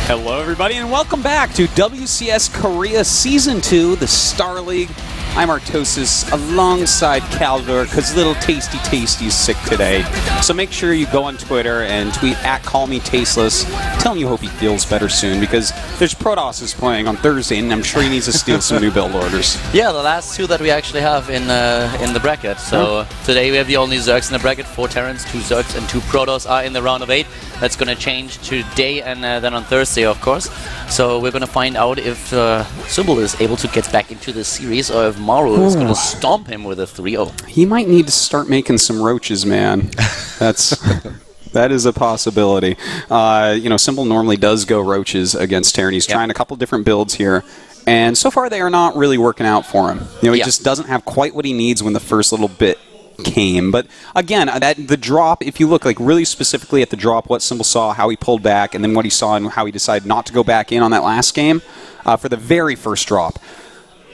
Hello, everybody, and welcome back to WCS Korea Season 2, the Star League. I'm Artosis alongside Caldor because little Tasty is sick today. So make sure you go on Twitter and tweet at CallMeTasteless. Tell him you hope he feels better soon because there's Protoss playing on Thursday and I'm sure he needs to steal some new build orders. Yeah, the last two that we actually have in the bracket. So today we have the only Zergs in the bracket. 4 Terrans, 2 Zergs and 2 Protoss are in the round of 8. That's going to change today and then on Thursday, of course. So we're going to find out if Symbol is able to get back into the series or if Maru is going to stomp him with a 3-0. He might need to start making some roaches, man. That is a possibility. You know, Symbol normally does go roaches against Terran. He's trying a couple different builds here. And so far they are not really working out for him. You know, he just doesn't have quite what he needs when the first little bit came. But again, the drop, if you look like really specifically at the drop, what Symbol saw, how he pulled back, and then what he saw and how he decided not to go back in on that last game, for the very first drop,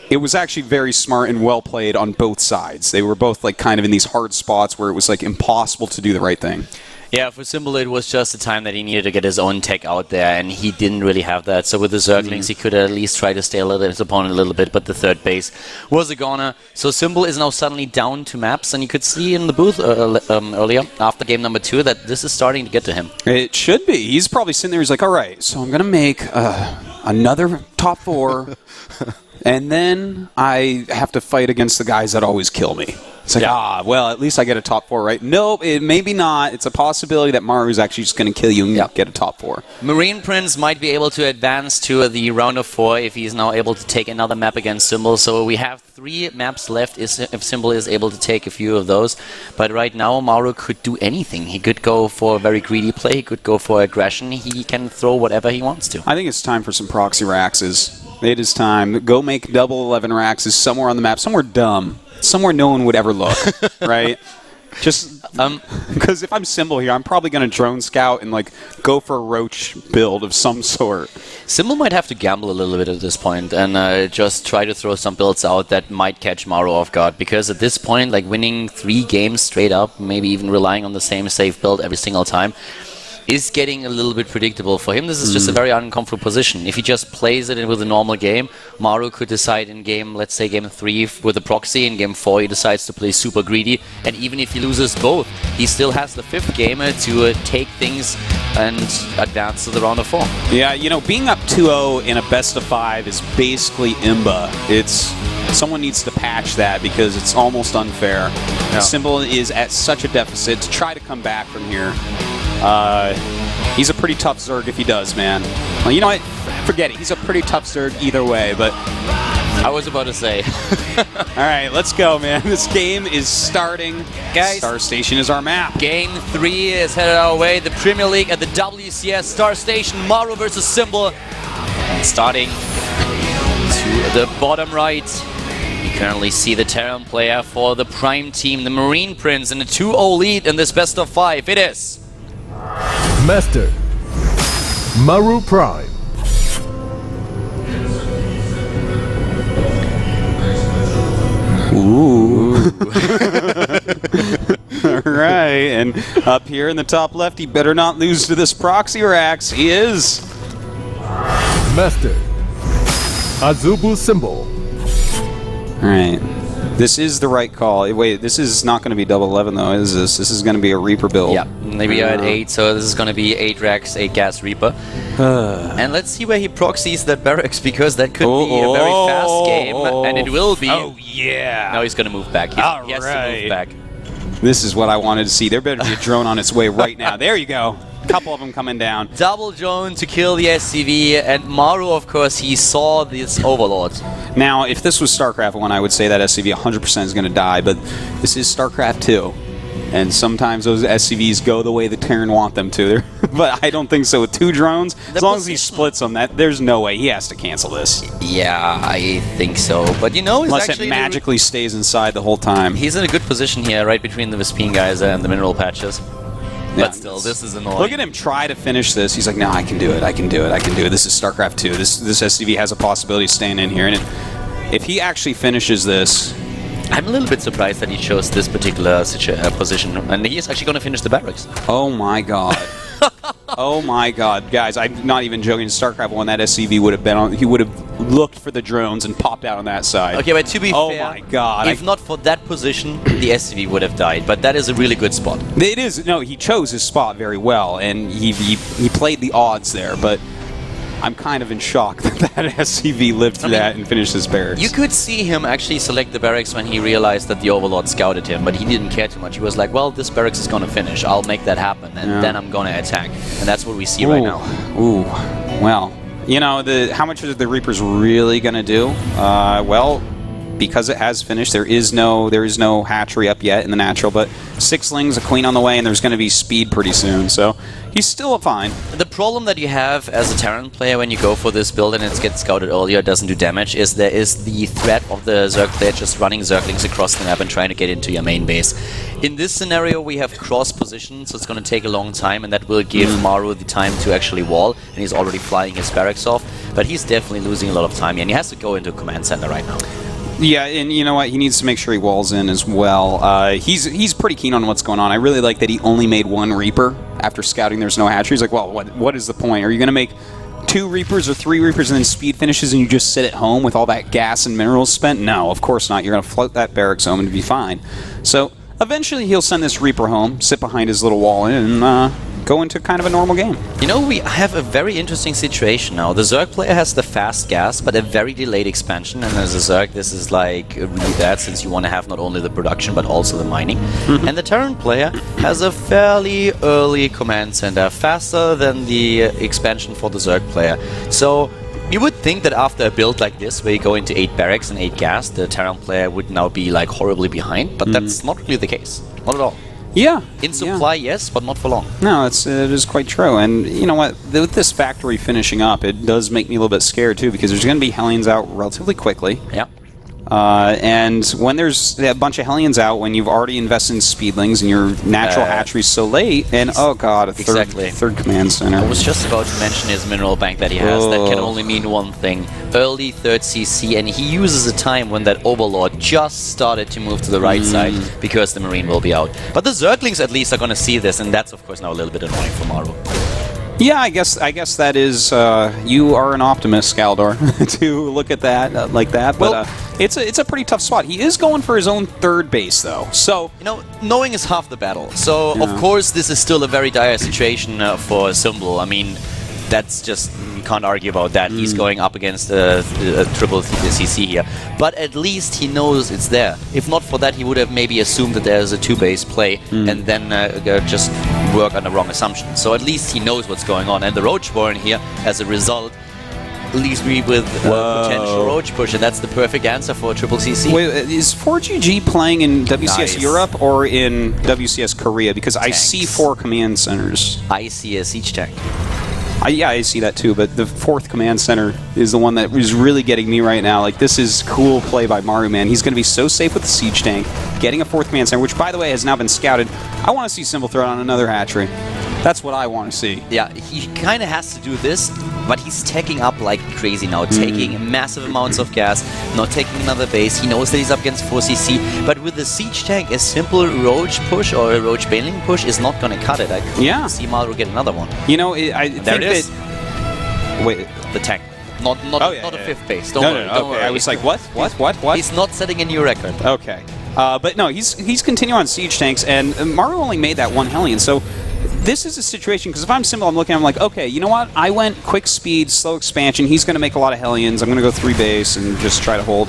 it was actually very smart and well played on both sides. They were both like kind of in these hard spots where it was like impossible to do the right thing. Yeah, for Symbol it was just the time that he needed to get his own tech out there, and he didn't really have that. So with the Zerglings, he could at least try to stay his opponent a little bit, but the third base was a goner. So Symbol is now suddenly down to maps, and you could see in the booth earlier, after game number 2, that this is starting to get to him. It should be. He's probably sitting there, he's like, all right, so I'm going to make another top 4, and then I have to fight against the guys that always kill me. It's like, well, at least I get a top 4, right? Nope, maybe not. It's a possibility that Maru's actually just going to kill you and get a top 4. Marine Prince might be able to advance to the round of 4 if he's now able to take another map against Symbol. So we have 3 maps left if Symbol is able to take a few of those. But right now, Maru could do anything. He could go for a very greedy play. He could go for aggression. He can throw whatever he wants to. I think it's time for some proxy Raxes. It is time. Go make double 11 Raxes somewhere on the map, somewhere dumb. Somewhere no one would ever look, right? Just because if I'm Symbol here, I'm probably going to drone scout and like go for a roach build of some sort. Symbol might have to gamble a little bit at this point and just try to throw some builds out that might catch Maru off guard. Because at this point, like winning 3 games straight up, maybe even relying on the same safe build every single time, is getting a little bit predictable. For him, this is just a very uncomfortable position. If he just plays it with a normal game, Maru could decide in game, let's say game 3 with a proxy, in game 4 he decides to play super greedy, and even if he loses both, he still has the 5th game to take things and advance to the round of 4. Yeah, you know, being up 2-0 in a best of 5 is basically imba. Someone needs to patch that because it's almost unfair. Yeah. Symbol is at such a deficit to try to come back from here. He's a pretty tough Zerg if he does, man. Well, you know what? Forget it. He's a pretty tough Zerg either way, but... I was about to say. All right, let's go, man. This game is starting. Guys, Star Station is our map. Game 3 is headed our way. The Premier League at the WCS Star Station. Maru versus Symbol. And starting to the bottom right, you currently see the Terran player for the Prime team, the Marine Prince, in a 2-0 lead in this best of 5. It is Master Maru Prime. Ooh. All right, and up here in the top left, he better not lose to this proxy Rax. He is Master Azubu Symbol. All right. This is the right call. Wait, this is not going to be double 11 though, is this? This is going to be a Reaper build. Yeah, maybe at 8, so this is going to be 8 Rax, 8 Gas Reaper. And let's see where he proxies that barracks, because that could be a very fast game, and it will be. Oh, yeah. Now he's going to move back. He has to move back. This is what I wanted to see. There better be a drone on its way right now. There you go. A couple of them coming down. Double drone to kill the SCV, and Maru, of course, he saw this Overlord. Now, if this was Starcraft 1, I would say that SCV 100% is going to die, but this is Starcraft 2. And sometimes those SCVs go the way the Terran want them to. But I don't think so with 2 drones. As long as he splits them, there's no way. He has to cancel this. Yeah, I think so. But you know, unless it magically stays inside the whole time. He's in a good position here, right between the Vespine guys and the mineral patches. But still, this is annoying. Look at him try to finish this. He's like, no, I can do it. I can do it. I can do it. This is StarCraft 2. This SCV has a possibility of staying in here. And if he actually finishes this... I'm a little bit surprised that he chose this particular position. And he is actually going to finish the barracks. Oh, my God. Oh my God, guys! I'm not even joking. StarCraft 1, that SCV would have been on. He would have looked for the drones and popped out on that side. Okay, but to be fair, oh my God! if not for that position, the SCV would have died. But that is a really good spot. It is. No, he chose his spot very well, and he played the odds there. But I'm kind of in shock that that SCV lived through that and finished his barracks. You could see him actually select the barracks when he realized that the Overlord scouted him, but he didn't care too much. He was like, well, this barracks is going to finish. I'll make that happen, and then I'm going to attack. And that's what we see right now. Ooh, well, you know, how much are the Reapers really going to do? Well, because it has finished, there is no hatchery up yet in the natural, but 6-lings, a queen on the way, and there's going to be speed pretty soon, so he's still fine. The problem that you have as a Terran player when you go for this build and it gets scouted earlier, it doesn't do damage, is there is the threat of the Zerg player just running Zerglings across the map and trying to get into your main base. In this scenario, we have cross positions, so it's going to take a long time, and that will give Maru the time to actually wall, and he's already flying his barracks off, but he's definitely losing a lot of time, and he has to go into a command center right now. Yeah, and you know what? He needs to make sure he walls in as well. He's pretty keen on what's going on. I really like that he only made 1 Reaper after scouting there's no hatchery. He's like, well, what is the point? Are you going to make 2 Reapers or 3 Reapers and then speed finishes and you just sit at home with all that gas and minerals spent? No, of course not. You're going to float that barracks home and be fine. So eventually he'll send this Reaper home, sit behind his little wall and go into kind of a normal game. You know, we have a very interesting situation now. The Zerg player has the fast gas, but a very delayed expansion, and as a Zerg, this is like really bad since you want to have not only the production, but also the mining. And the Terran player has a fairly early command center, faster than the expansion for the Zerg player. So you would think that after a build like this, where you go into 8 barracks and 8 gas, the Terran player would now be like horribly behind, but that's not really the case. Not at all. Yeah. In supply, yes, but not for long. No, it is quite true. And you know what? With this factory finishing up, it does make me a little bit scared, too, because there's going to be Hellions out relatively quickly. Yeah. And when there's a bunch of Hellions out, when you've already invested in Speedlings and your natural hatchery's so late, and oh god, a third command center. I was just about to mention his mineral bank that he has. That can only mean one thing. Early 3rd CC, and he uses a time when that Overlord just started to move to the right side because the Marine will be out. But the Zerglings at least are going to see this, and that's of course now a little bit annoying for Maru. Yeah, I guess that is, you are an optimist, Skaldor, to look at that like that, but well, it's a pretty tough spot. He is going for his own 3rd base, though, so... You know, knowing is half the battle, so of course this is still a very dire situation for Symbol. I mean, that's just... You can't argue about that. He's going up against a triple CC here. But at least he knows it's there. If not for that, he would have maybe assumed that there's a 2-base play and then just work on the wrong assumption. So at least he knows what's going on. And the Roach Warren here, as a result, leaves me with potential Roach push, and that's the perfect answer for a triple CC. Wait, is 4GG playing in WCS Europe or in WCS Korea? Because I see 4 command centers. I see a siege tank. Yeah, I see that too, but the 4th command center is the one that is really getting me right now. Like, this is cool play by Maru, man. He's going to be so safe with the siege tank, getting a 4th command center, which, by the way, has now been scouted. I want to see Symbol throw on another hatchery. That's what I want to see. Yeah, he kind of has to do this, but he's taking up like crazy now, taking massive amounts of gas, not taking another base. He knows that he's up against 4CC, but with the siege tank, a simple Roach push or a Roach Baneling push is not going to cut it. I couldn't see Maru get another one. You know, I think there it is. Wait, the tank. Not a 5th base. Don't worry. Don't worry. I was like, what? He's not setting a new record. Okay. But no, he's continuing on siege tanks, and Maru only made that 1 Hellion, so this is a situation, because if I'm Symbol, I'm looking, I'm like, okay, you know what? I went quick speed, slow expansion. He's going to make a lot of Hellions. I'm going to go 3 base and just try to hold.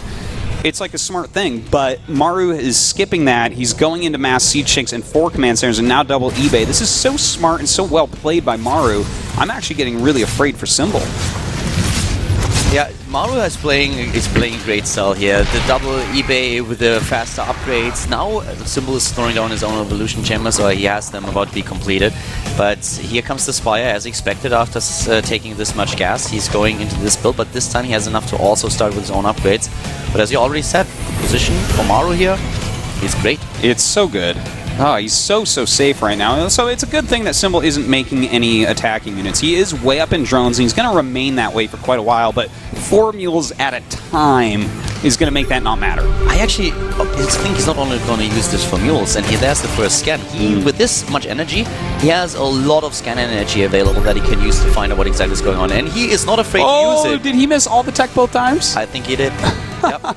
It's like a smart thing, but Maru is skipping that. He's going into mass siege tanks and 4 command centers and now double eBay. This is so smart and so well played by Maru. I'm actually getting really afraid for Symbol. Yeah, Maru is playing great style here. The double eBay with the faster upgrades. Now Symbol is throwing down his own evolution chambers, or he has them about to be completed. But here comes the Spire as expected after taking this much gas. He's going into this build, but this time he has enough to also start with his own upgrades. But as you already said, the position for Maru here is great. It's so good. Oh, he's so safe right now. So it's a good thing that Symbol isn't making any attacking units. He is way up in drones, and he's going to remain that way for quite a while, but 4 mules at a time is going to make that not matter. I actually think he's not only going to use this for mules, and there's the first scan. With this much energy, he has a lot of scan energy available that he can use to find out what exactly is going on, and he is not afraid to use it. Did he miss all the tech both times? I think he did. Yep.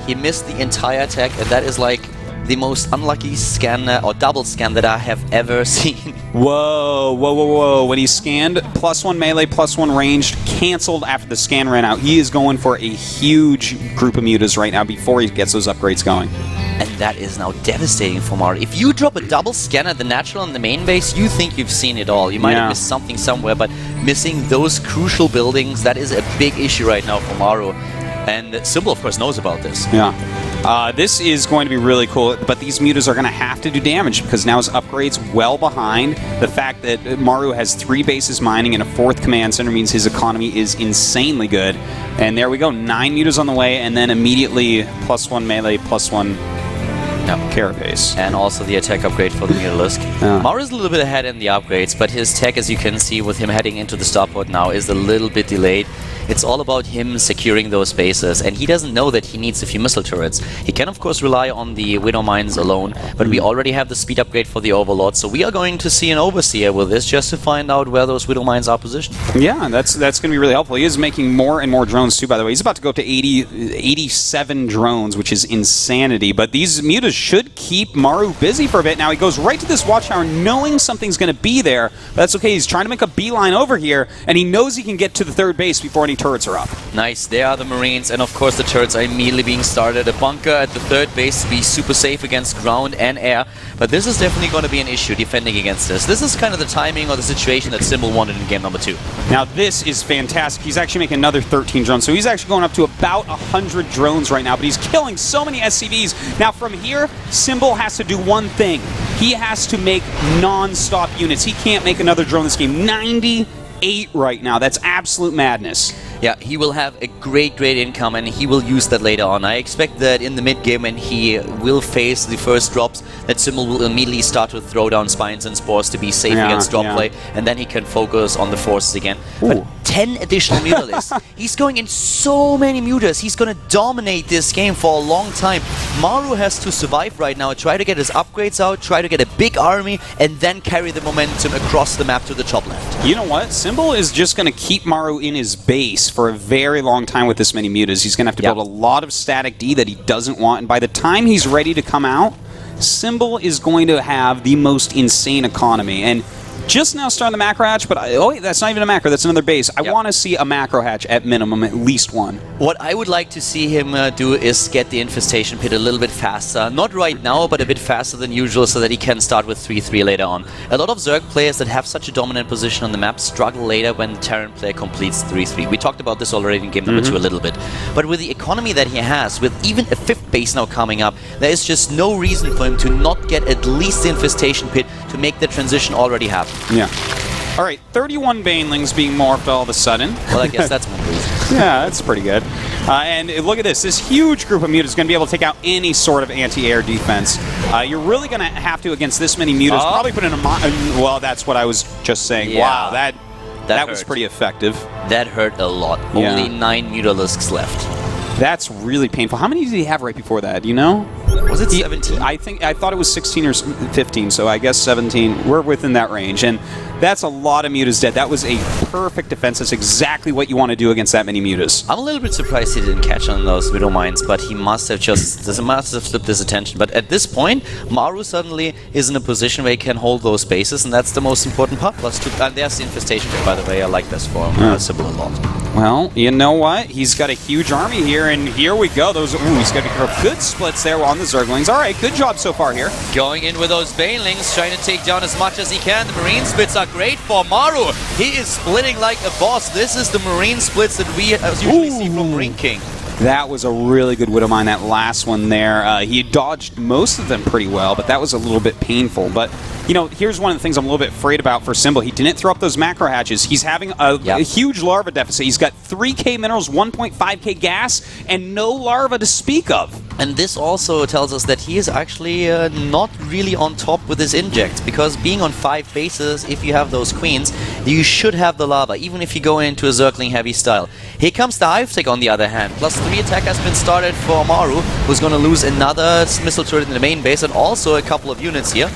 He missed the entire tech, and that is like the most unlucky scan or double scan that I have ever seen. Whoa, whoa, whoa, whoa. When he scanned, +1 melee, +1 ranged, canceled after the scan ran out. He is going for a huge group of mutas right now before he gets those upgrades going. And that is now devastating for Maru. If you drop a double scan at the natural and the main base, you think you've seen it all. You might have missed something somewhere, but missing those crucial buildings, that is a big issue right now for Maru. And Symbol, of course, knows about this. Yeah. This is going to be really cool, but these mutas are going to have to do damage because now his upgrade's well behind. The fact that Maru has 3 bases mining and a 4th command center means his economy is insanely good. And there we go, 9 mutas on the way, and then immediately +1 melee, +1 carapace. And also the attack upgrade for the Mutalisk. Maru is a little bit ahead in the upgrades, but his tech, as you can see with him heading into the starport now, is a little bit delayed. It's all about him securing those bases, and he doesn't know that he needs a few missile turrets. He can, of course, rely on the Widow Mines alone, but we already have the speed upgrade for the Overlord, so we are going to see an Overseer with this just to find out where those Widow Mines are positioned. Yeah, that's going to be really helpful. He is making more and more drones, too, by the way. He's about to go up to 87 drones, which is insanity, but these mutas should keep Maru busy for a bit. Now, he goes right to this watchtower knowing something's going to be there, but that's okay. He's trying to make a beeline over here, and he knows he can get to the 3rd base before any turrets are up. Nice, there are the Marines, and of course the turrets are immediately being started. A bunker at the 3rd base to be super safe against ground and air, but this is definitely going to be an issue defending against this. This is kind of the timing or the situation that Symbol wanted in game number 2. Now this is fantastic. He's actually making another 13 drones, so he's actually going up to about 100 drones right now, but he's killing so many SCVs. Now from here, Symbol has to do one thing. He has to make non-stop units. He can't make another drone this game. 98 right now. That's absolute madness. Yeah, he will have a great income, and he will use that later on. I expect that in the mid-game, when he will face the first drops, that Symbol will immediately start to throw down Spines and Spores to be safe against drop play, and then he can focus on the forces again. But 10 additional Mutalisks. He's going in so many mutas. He's going to dominate this game for a long time. Maru has to survive right now, try to get his upgrades out, try to get a big army, and then carry the momentum across the map to the top left. You know what? Symbol is just going to keep Maru in his base for a very long time with this many mutas. He's going to have to build a lot of static D that he doesn't want, and by the time he's ready to come out, Symbol is going to have the most insane economy. And just now starting the macro hatch, but oh wait, that's not even a macro, that's another base. I want to see a macro hatch at minimum, at least one. What I would like to see him do is get the infestation pit a little bit faster. Not right now, but a bit faster than usual, so that he can start with 3-3 later on. A lot of Zerg players that have such a dominant position on the map struggle later when the Terran player completes 3-3. We talked about this already in game number 2 a little bit. But with the economy that he has, with even a 5th base now coming up, there is just no reason for him to not get at least the infestation pit to make the transition already happen. Yeah. All right, 31 Banelings being morphed all of a sudden. Well, I guess that's one reason. Yeah, that's pretty good. And look at this. This huge group of mutas is going to be able to take out any sort of anti-air defense. You're really going to have to, against this many mutas, probably put in a... well, that's what I was just saying. Yeah, wow, that was pretty effective. That hurt a lot. Only 9 Mutalisks left. That's really painful. How many did he have right before that? Do you know? Was it 17? I thought it was 16 or 15, so I guess 17. We're within that range, and that's a lot of mutas dead. That was a perfect defense. That's exactly what you want to do against that many mutas. I'm a little bit surprised he didn't catch on those Widow Mines, but he must have slipped his attention. But at this point, Maru suddenly is in a position where he can hold those bases, and that's the most important part. Plus, there's the infestation, by the way. I like this for him. Symbol a lot. Well, you know what? He's got a huge army here, and here we go. He's got to be good splits there on the Zerglings. All right, good job so far here. Going in with those Banelings, trying to take down as much as he can. The Marine splits are great for Maru. He is splitting like a boss. This is the Marine splits that we usually see from Marine King. That was a really good Widow Mine, that last one there. He dodged most of them pretty well, but that was a little bit painful. But You know, here's one of the things I'm a little bit afraid about for Symbol. He didn't throw up those macro hatches. He's having a huge larva deficit. He's got 3k minerals, 1.5k gas, and no larva to speak of. And this also tells us that he is actually not really on top with his injects, because being on 5 bases, if you have those queens, you should have the lava, even if you go into a circling heavy style. Here comes the Hive Tech on the other hand. +3 attack has been started for Maru, who's going to lose another missile turret in the main base and also a couple of units here.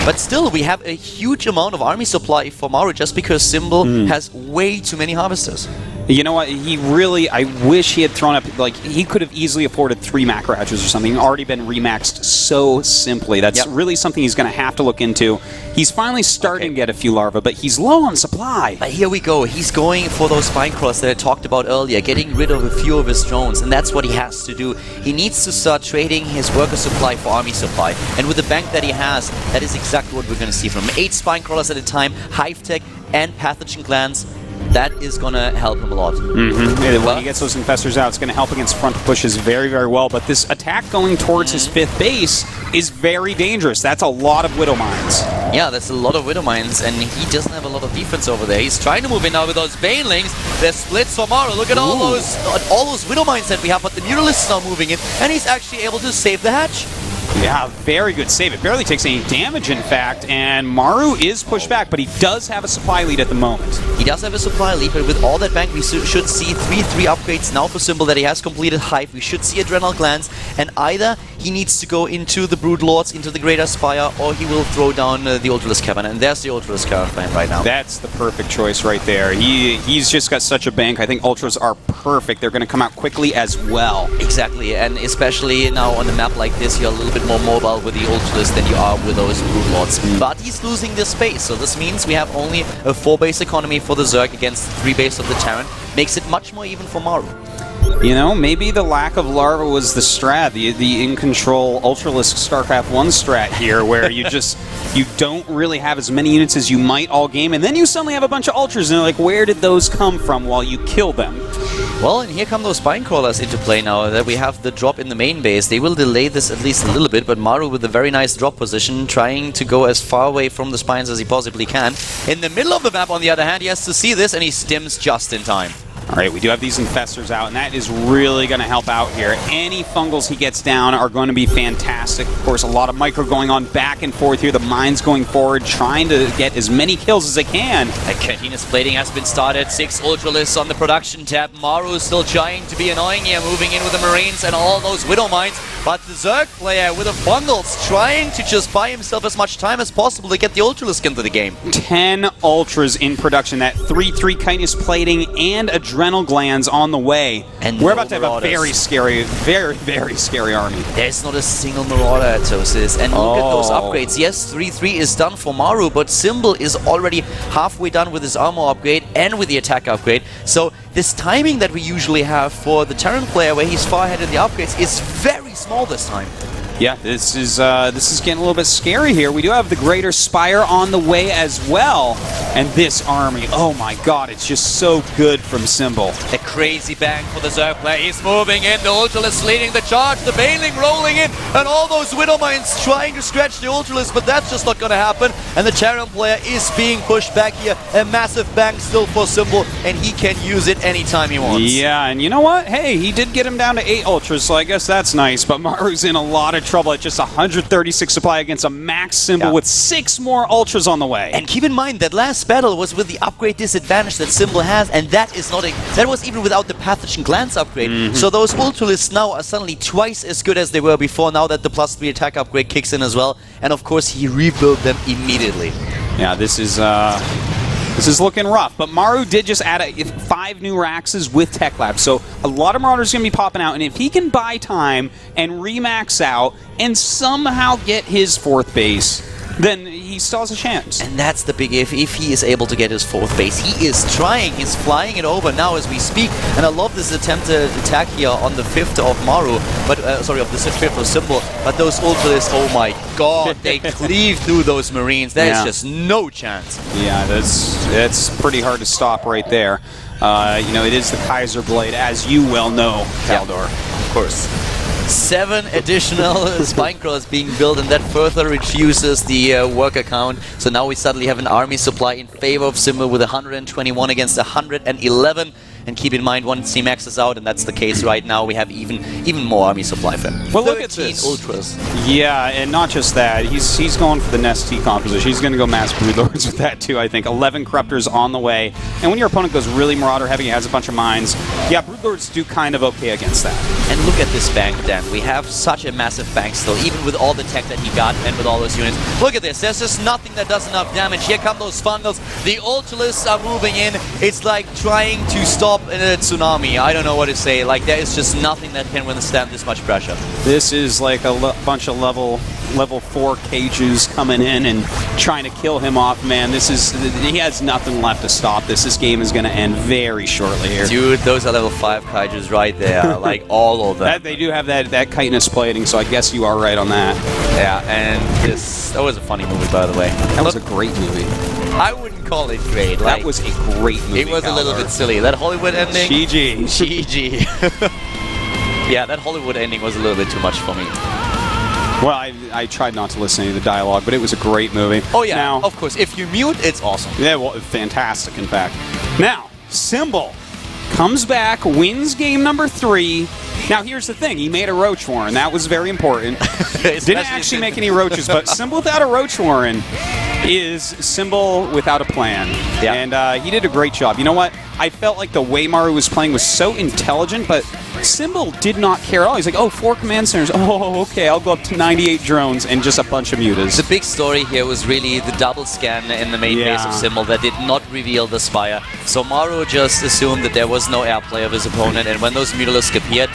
But still, we have a huge amount of army supply for Maru just because Symbol has way too many harvesters. You know what? He really, I wish he had thrown up, like, he could have easily afforded 3 macro hatches or something. Already been remaxed so simply. That's really something he's going to have to look into. He's finally starting to get a few larvae, but he's low on supply. But here we go. He's going for those spine crawlers that I talked about earlier, getting rid of a few of his drones, and that's what he has to do. He needs to start trading his worker supply for army supply. And with the bank that he has, that is exactly what we're going to see from him. 8 spine crawlers at a time, Hive Tech and pathogen glands. That is going to help him a lot. When he gets those infestors out, it's going to help against front pushes very, very well. But this attack going towards his 5th base is very dangerous. That's a lot of Widow Mines. Yeah, that's a lot of Widow Mines, and he doesn't have a lot of defense over there. He's trying to move in now with those Banelings. There's splits for Maru. Look at all those Widow Mines that we have, but the Muralist is now moving in, and he's actually able to save the hatch. Yeah, very good save. It barely takes any damage, in fact, and Maru is pushed back, but he does have a supply lead at the moment. He does have a supply lead, but with all that bank, we should see 3-3 upgrades now for Symbol that he has completed Hive. We should see Adrenal Glands, and either he needs to go into the Brood Lords, into the Greater Spire, or he will throw down the Ultralisk Cavern, and there's the Ultralisk Cavern right now. That's the perfect choice right there. He's just got such a bank. I think Ultras are perfect. They're going to come out quickly as well. Exactly, and especially now on a map like this, you're a little bit more mobile with the Ultralisk than you are with those Brood Lords. But he's losing this space, so this means we have only a 4-base economy for the Zerg against 3-base of the Terran. Makes it much more even for Maru. You know, maybe the lack of larva was the strat, the in-control Ultralisk Starcraft 1 strat here, where you don't really have as many units as you might all game, and then you suddenly have a bunch of Ultras, and they're like, where did those come from while you kill them? Well, and here come those spine crawlers into play now that we have the drop in the main base. They will delay this at least a little bit, but Maru with a very nice drop position, trying to go as far away from the spines as he possibly can. In the middle of the map, on the other hand, he has to see this, and he stims just in time. All right, we do have these infestors out, and that is really going to help out here. Any fungals he gets down are going to be fantastic. Of course, a lot of micro going on back and forth here. The mines going forward, trying to get as many kills as they can. And Cantinus plating has been started. 6 Ultralisks on the production tab. Maru is still trying to be annoying here, moving in with the Marines and all those Widow Mines. But the Zerg player with the fungals trying to just buy himself as much time as possible to get the Ultralisk into the game. 10 Ultras in production. That 3-3 Chitinous plating and Adrenal Glands on the way. And we're about to have a very scary, very, very scary army. There's not a single Marauder at Tosis. And look at those upgrades. Yes, 3-3 is done for Maru, but Symbol is already halfway done with his armor upgrade and with the attack upgrade. So this timing that we usually have for the Terran player, where he's far ahead in the upgrades, is very small this time. Yeah, this is getting a little bit scary here. We do have the Greater Spire on the way as well. And this army, oh my god, it's just so good from Symbol. A crazy bang for the Zerg player. He's moving in, the Ultralisk leading the charge, the Baneling rolling in, and all those Widow Mines trying to stretch the Ultralisk, but that's just not going to happen. And the Terran player is being pushed back here. A massive bang still for Symbol, and he can use it anytime he wants. Yeah, and you know what? Hey, he did get him down to 8 Ultras, so I guess that's nice, but Maru's in a lot of trouble at just 136 supply against a max Symbol with 6 more Ultras on the way. And keep in mind that last battle was with the upgrade disadvantage that Symbol has, and that is not that was even without the Pathogen Glance upgrade. So those Ultralisks now are suddenly twice as good as they were before, now that the +3 attack upgrade kicks in as well. And of course he rebuilt them immediately. Yeah, this is looking rough, but Maru did just add 5 new Raxes with Tech Lab, so a lot of Marauders are going to be popping out, and if he can buy time and remax out and somehow get his 4th base, then he still has a chance. And that's the big if he is able to get his 4th base. He is trying, he's flying it over now as we speak, and I love this attempted attack here on the 5th of Maru, but sorry, of the 5th of Symbol, but those Ultralisks, oh my god, they cleave through those Marines. There is just no chance. Yeah, that's pretty hard to stop right there. You know, it is the Kaiser Blade, as you well know, Kaldor. Of course. 7 additional spine crawlers being built, and that further reduces the worker count. So now we suddenly have an army supply in favor of Symbol with 121 against 111. And keep in mind, one team maxes out, and that's the case right now. We have even more army supply for him. Well, look at this. Ultras. Yeah, and not just that. He's going for the Nest T composition. He's going to go Mass Broodlords with that, too, I think. 11 Corruptors on the way. And when your opponent goes really Marauder heavy, has a bunch of mines, yeah, Broodlords do kind of okay against that. And look at this bank, Dan. We have such a massive bank still, even with all the tech that he got and with all those units. Look at this. There's just nothing that does enough damage. Here come those Fungals. The Ultralists are moving in. It's like trying to stop in a tsunami. I don't know what to say. Like, there is just nothing that can withstand this much pressure. This is like a bunch of level 4 cages coming in and trying to kill him off, man. He has nothing left to stop this. This game is going to end very shortly here. Dude, those are level 5 kaijus right there. Like, all of them. They do have that chitinous plating, so I guess you are right on that. Yeah, and that was a funny movie, by the way. That was a great movie. I wouldn't call it great. Like, that was a great movie. It was a little bit silly. That Hollywood ending. GG. Yeah, that Hollywood ending was a little bit too much for me. Well, I tried not to listen to the dialogue, but it was a great movie. Oh yeah, now, of course. If you mute, it's awesome. Yeah, well, fantastic, in fact. Now, Symbol comes back, wins game number 3. Now, here's the thing. He made a Roach Warren. That was very important. Didn't actually make any roaches, but Symbol without a Roach Warren is Symbol without a plan. Yeah. And he did a great job. You know what? I felt like the way Maru was playing was so intelligent, but Symbol did not care at all. He's like, oh, 4 command centers. Oh, okay, I'll go up to 98 drones and just a bunch of mutas. The big story here was really the double scan in the main base of Symbol that did not reveal the Spire. So Maru just assumed that there was no airplay of his opponent, and when those mutalisks appeared,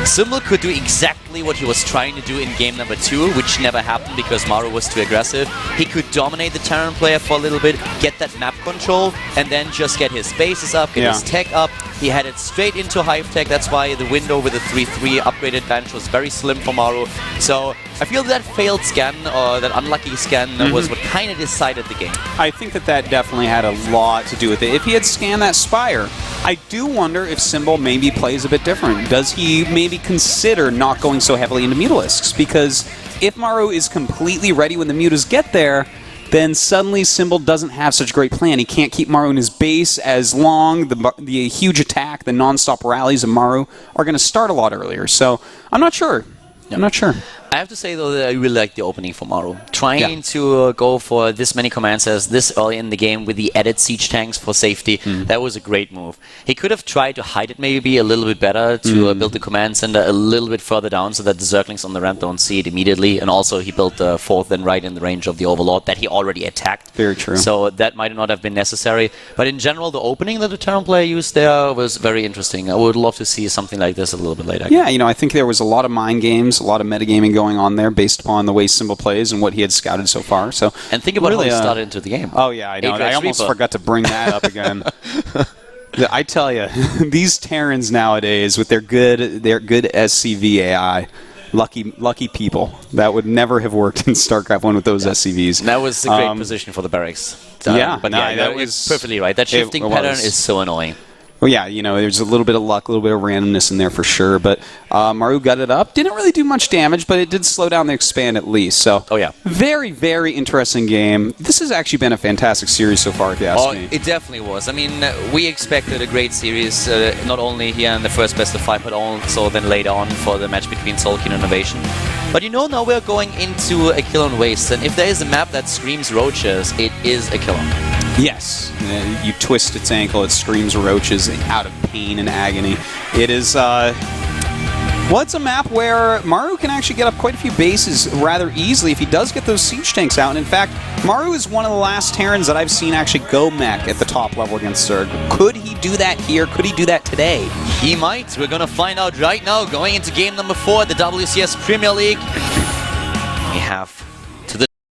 Symbol could do exactly what he was trying to do in game number 2, which never happened because Maru was too aggressive. He could dominate the Terran player for a little bit, get that map control, and then just get his bases up, get his tech up. He headed straight into Hive Tech. That's why the window with the 3-3 upgrade advantage was very slim for Maru. So I feel that failed scan, or that unlucky scan, was what kind of decided the game. I think that definitely had a lot to do with it. If he had scanned that Spire, I do wonder if Symbol maybe plays a bit different. Does he maybe consider not going so heavily into Mutalisks? Because if Maru is completely ready when the Mutas get there, then suddenly Symbol doesn't have such a great plan. He can't keep Maru in his base as long. The huge attack, the non-stop rallies of Maru are going to start a lot earlier. So I'm not sure. I'm not sure. I have to say, though, that I really like the opening for Maru. Trying to go for this many command centers this early in the game with the added siege tanks for safety, that was a great move. He could have tried to hide it maybe a little bit better to build the command center a little bit further down so that the Zerglings on the ramp don't see it immediately. And also, he built the 4th then right in the range of the Overlord that he already attacked. Very true. So that might not have been necessary. But in general, the opening that the Terran player used there was very interesting. I would love to see something like this a little bit later. Yeah, I think there was a lot of mind games, a lot of metagaming going on there based upon the way Symbol plays and what he had scouted so far. So, and think about really, how he started into the game. Oh yeah, I know. I almost forgot to bring that up again. I tell you, these Terrans nowadays with their good SCV AI, lucky people. That would never have worked in StarCraft 1 with those SCVs. That was a great position for the barracks. That was perfectly right. That shifting pattern is so annoying. Well, yeah, there's a little bit of luck, a little bit of randomness in there for sure. But Maru got it up. Didn't really do much damage, but it did slow down the expand at least. So, very, very interesting game. This has actually been a fantastic series so far, if you ask me. It definitely was. I mean, we expected a great series, not only here in the first best of 5, but also then later on for the match between Soulkeen and Innovation. But now we're going into a Kill and Waste, and if there is a map that screams roaches, it is a killer. Yes. You twist its ankle, it screams roaches out of pain and agony. It is, it's a map where Maru can actually get up quite a few bases rather easily if he does get those siege tanks out. And in fact, Maru is one of the last Terrans that I've seen actually go mech at the top level against Zerg. Could he do that here? Could he do that today? He might. We're going to find out right now, going into game number 4 at the WCS Premier League. We have